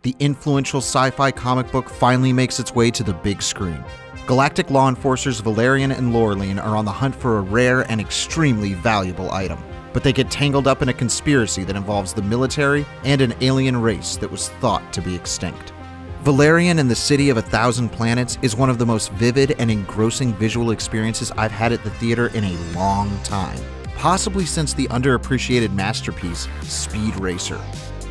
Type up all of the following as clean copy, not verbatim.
the influential sci-fi comic book finally makes its way to the big screen. Galactic law enforcers Valerian and Laureline are on the hunt for a rare and extremely valuable item, but they get tangled up in a conspiracy that involves the military and an alien race that was thought to be extinct. Valerian and the City of a Thousand Planets is one of the most vivid and engrossing visual experiences I've had at the theater in a long time, possibly since the underappreciated masterpiece, Speed Racer.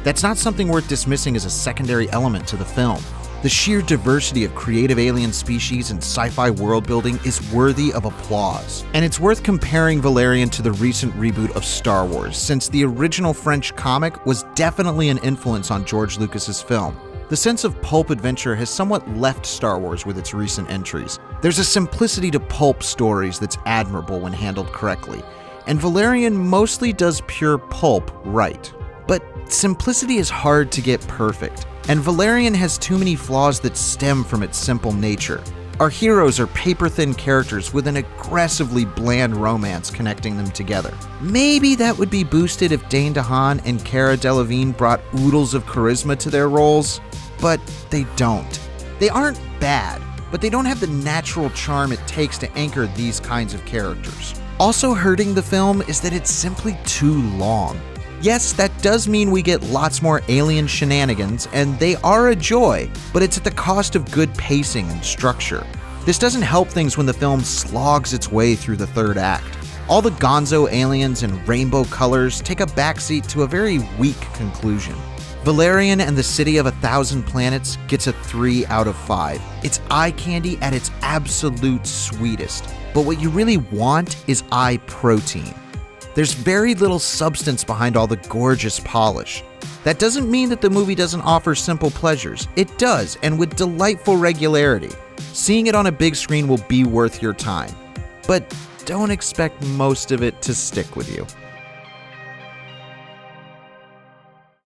That's not something worth dismissing as a secondary element to the film. The sheer diversity of creative alien species and sci-fi world-building is worthy of applause. And it's worth comparing Valerian to the recent reboot of Star Wars, since the original French comic was definitely an influence on George Lucas's film. The sense of pulp adventure has somewhat left Star Wars with its recent entries. There's a simplicity to pulp stories that's admirable when handled correctly, and Valerian mostly does pure pulp right. But simplicity is hard to get perfect, and Valerian has too many flaws that stem from its simple nature. Our heroes are paper-thin characters with an aggressively bland romance connecting them together. Maybe that would be boosted if Dane Dehaan and Cara Delevingne brought oodles of charisma to their roles, but they don't. They aren't bad, but they don't have the natural charm it takes to anchor these kinds of characters. Also hurting the film is that it's simply too long. Yes, that does mean we get lots more alien shenanigans, and they are a joy, but it's at the cost of good pacing and structure. This doesn't help things when the film slogs its way through the third act. All the gonzo aliens and rainbow colors take a backseat to a very weak conclusion. Valerian and the City of a Thousand Planets gets a 3 out of 5. It's eye candy at its absolute sweetest, but what you really want is eye protein. There's very little substance behind all the gorgeous polish. That doesn't mean that the movie doesn't offer simple pleasures. It does, and with delightful regularity. Seeing it on a big screen will be worth your time. But don't expect most of it to stick with you.